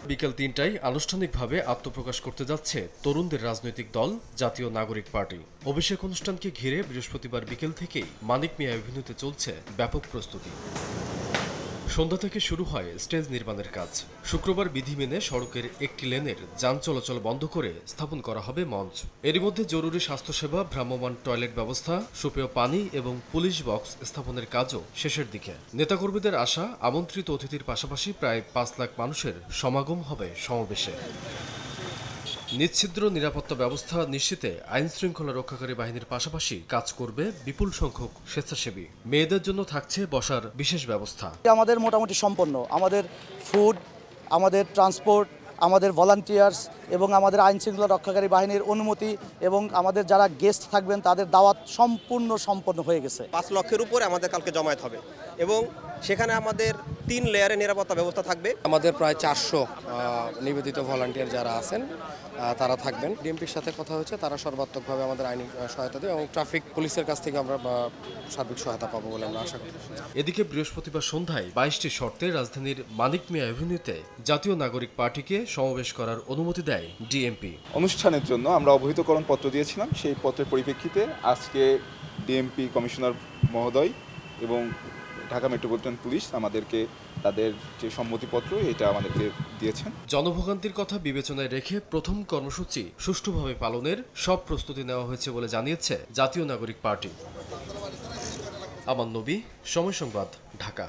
বিকেল ৩টায় আনুষ্ঠানিকভাবে আত্মপ্রকাশ করতে যাচ্ছে তরুণদের রাজনৈতিক দল জাতীয় নাগরিক পার্টি। অভিষেক অনুষ্ঠানকে ঘিরে বৃহস্পতিবার বিকেল থেকেই মানিক মিয়া এভিনিউতে চলছে ব্যাপক প্রস্তুতি। সন্ধ্যা থেকে শুরু হয় স্টেজ নির্মাণের কাজ। শুক্রবার বিধি মেনে সড়কের একটি লেনের যান চলাচল বন্ধ করে স্থাপন করা হবে মঞ্চ। এরই মধ্যে জরুরি স্বাস্থ্যসেবা, ভ্রাম্যমাণ টয়লেট ব্যবস্থা, সুপেয় পানি এবং পুলিশ বক্স স্থাপনের কাজও শেষের দিকে। নেতাকর্মীদের আশা, আমন্ত্রিত অতিথির পাশাপাশি প্রায় ৫ লাখ মানুষের সমাগম হবে সমাবেশে। নিচ্ছিদ্র নিরাপত্তা ব্যবস্থা নিশ্চিতে আইনশৃঙ্খলা রক্ষাকারী বাহিনীর পাশাপাশি কাজ করবে বিপুল সংখ্যক স্বেচ্ছাসেবী। মেয়েদের জন্য থাকছে বসার বিশেষ ব্যবস্থা। আমাদের মোটামুটি সম্পন্ন, আমাদের ফুড, আমাদের ট্রান্সপোর্ট, আমাদের ভলান্টিয়ার্স এবং আমাদের আইনশৃঙ্খলা রক্ষাকারী বাহিনীর অনুমতি এবং আমাদের যারা গেস্ট থাকবেন তাদের দাওয়াত সম্পন্ন হয়ে গেছে। ৫ লক্ষের উপরে আমাদের কালকে জমায়েত হবে এবং সেখানে আমাদের ৩ লেয়ারে নিরাপত্তা ব্যবস্থা থাকবে। আমাদের প্রায় ৪০০ নিবেদিত ভলান্টিয়ার যারা আছেন তারা থাকবেন। ডিএমপির সাথে কথা হয়েছে, তারা সর্বাত্মকভাবে আমাদের আইনি সহায়তা দেবে এবং ট্রাফিক পুলিশের কাছ থেকে আমরা সার্বিক সহায়তা পাবো বলে আমরা আশা করি। এদিকে বৃহস্পতিবার সন্ধ্যায় ২২টি শর্তে রাজধানীর মানিক মিয়া এভিনিউতে জাতীয় নাগরিক পার্টিকে সমাবেশ করার অনুমতি দেয় ডিএমপি। অনুষ্ঠানের জন্য আমরা অবহিতকরণ পত্র দিয়েছিলাম, সেই পত্রের পরিপ্রেক্ষিতে আজকে ডিএমপি কমিশনার মহোদয় এবং ঢাকা মেট্রোপলিটন পুলিশ আমাদেরকে তাদের যে সম্মতিপত্র এটা আমাদেরকে দিয়েছেন। জনভোগান্তির কথা বিবেচনায় রেখে প্রথম কর্মসূচি সুষ্ঠুভাবে পালনের সব প্রস্তুতি নেওয়া হয়েছে বলে জানিয়েছে জাতীয় নাগরিক পার্টি। আমান নবী, সময় সংবাদ, ঢাকা।